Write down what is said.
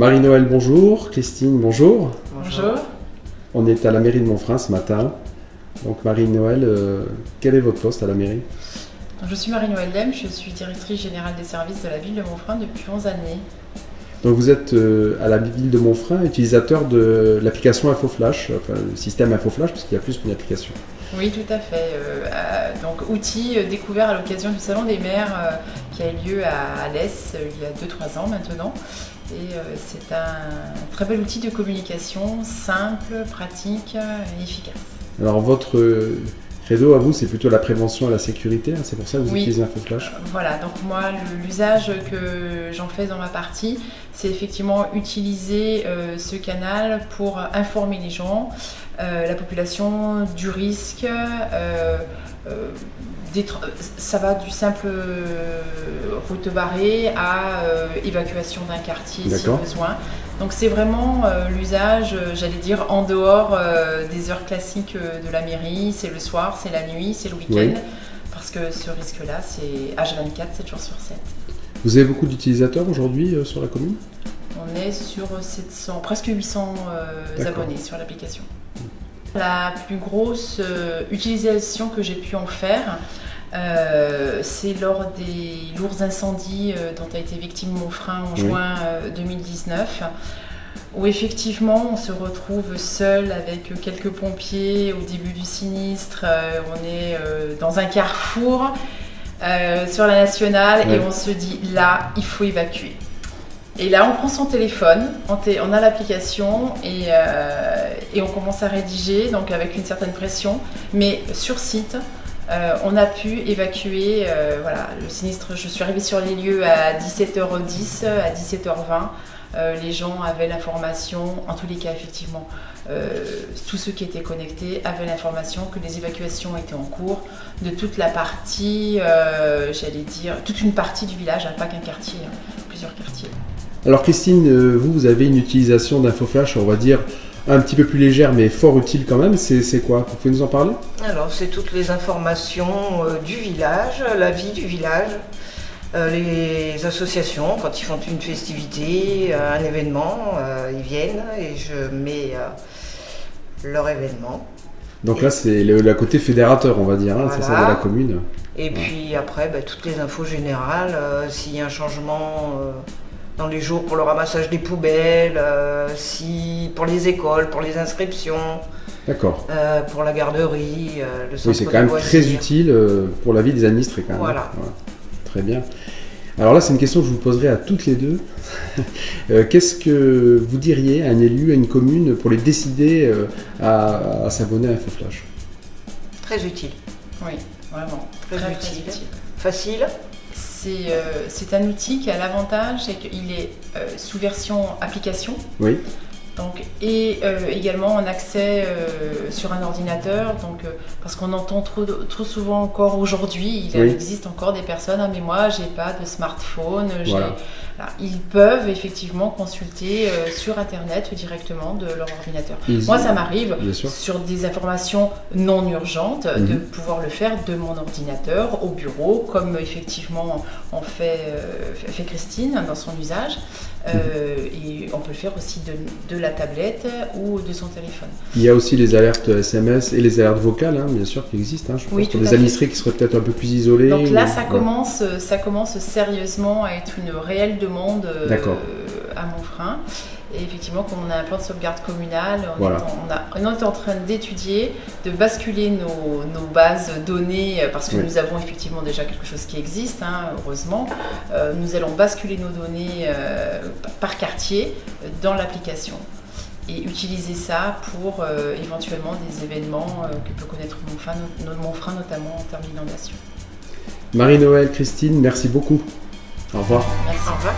Marie-Noël, bonjour. Christine, bonjour. Bonjour. On est à la mairie de Montfrin ce matin. Donc Marie-Noël, quel est votre poste à la mairie? Je suis Marie-Noël Lem, je suis directrice générale des services de la ville de Montfrin depuis 11 années. Donc vous êtes à la ville de Montfrin, utilisateur de l'application InfoFlash, enfin le système InfoFlash, parce qu'il y a plus qu'une application. Oui, tout à fait. Donc outil découvert à l'occasion du Salon des maires qui a eu lieu à Alès il y a 2-3 ans maintenant. Et c'est un très bel outil de communication simple, pratique et efficace. Alors votre credo à vous, c'est plutôt la prévention et la sécurité, hein, c'est pour ça que vous utilisez InfoFlash? Voilà, donc moi l'usage que j'en fais dans ma partie, c'est effectivement utiliser ce canal pour informer les gens, la population du risque. Ça va du simple route barrée à évacuation d'un quartier si besoin. Donc c'est vraiment l'usage, j'allais dire, en dehors des heures classiques de la mairie. C'est le soir, c'est la nuit, c'est le week-end. Parce que ce risque-là, c'est H24, 7 jours sur 7. Vous avez beaucoup d'utilisateurs aujourd'hui sur la commune? On est sur 700, presque 800 abonnés sur l'application. La plus grosse utilisation que j'ai pu en faire, c'est lors des lourds incendies dont a été victime Montfrin en juin 2019, où effectivement on se retrouve seul avec quelques pompiers au début du sinistre. On est dans un carrefour sur la nationale et on se dit là, il faut évacuer. Et là, on prend son téléphone, on a l'application et on commence à rédiger, donc avec une certaine pression, mais sur site. On a pu évacuer le sinistre. Je suis arrivée sur les lieux à 17h10, à 17h20. Les gens avaient l'information, en tous les cas effectivement, tous ceux qui étaient connectés avaient l'information que les évacuations étaient en cours de toute la partie, j'allais dire, toute une partie du village, pas qu'un quartier, plusieurs quartiers. Alors Christine, vous avez une utilisation d'InfoFlash, on va dire, un petit peu plus légère mais fort utile quand même, c'est quoi? Vous pouvez nous en parler? Alors c'est toutes les informations du village, la vie du village, les associations quand ils font une festivité, un événement, ils viennent et je mets leur événement. Donc là c'est le côté fédérateur on va dire, hein, c'est ça de la commune. Et puis après toutes les infos générales, s'il y a un changement dans les jours pour le ramassage des poubelles, pour les écoles, pour les inscriptions, pour la garderie, le centre de loisirs. Oui, c'est quand même très utile pour la vie des administrés quand même. Voilà. Très bien. Alors là, c'est une question que je vous poserai à toutes les deux. Qu'est-ce que vous diriez à un élu, à une commune, pour les décider à s'abonner à InfoFlash? Très utile. Oui, vraiment. Très utile. Facile. C'est un outil qui a l'avantage, c'est qu'il est sous version application. Oui. Donc, et également en accès sur un ordinateur, parce qu'on entend trop souvent encore aujourd'hui, il existe encore des personnes, mais moi j'ai pas de smartphone, ils peuvent effectivement consulter sur internet directement de leur ordinateur. Moi ça m'arrive sur des informations non urgentes de pouvoir le faire de mon ordinateur au bureau, comme effectivement on fait Christine dans son usage. Et on peut le faire aussi de la tablette ou de son téléphone. Il y a aussi les alertes SMS et les alertes vocales, bien sûr, qui existent. Je pense pour les administrés qui seraient peut-être un peu plus isolés. Donc là, ça commence sérieusement à être une réelle demande à Montfrin. Et effectivement, comme on a un plan de sauvegarde communal, on est en train d'étudier, de basculer nos bases données, parce que nous avons effectivement déjà quelque chose qui existe, heureusement. Nous allons basculer nos données par quartier dans l'application et utiliser ça pour éventuellement des événements que peut connaître Montfrin, notamment en termes d'inondation. Marie-Noël, Christine, merci beaucoup. Au revoir. Merci. Au revoir.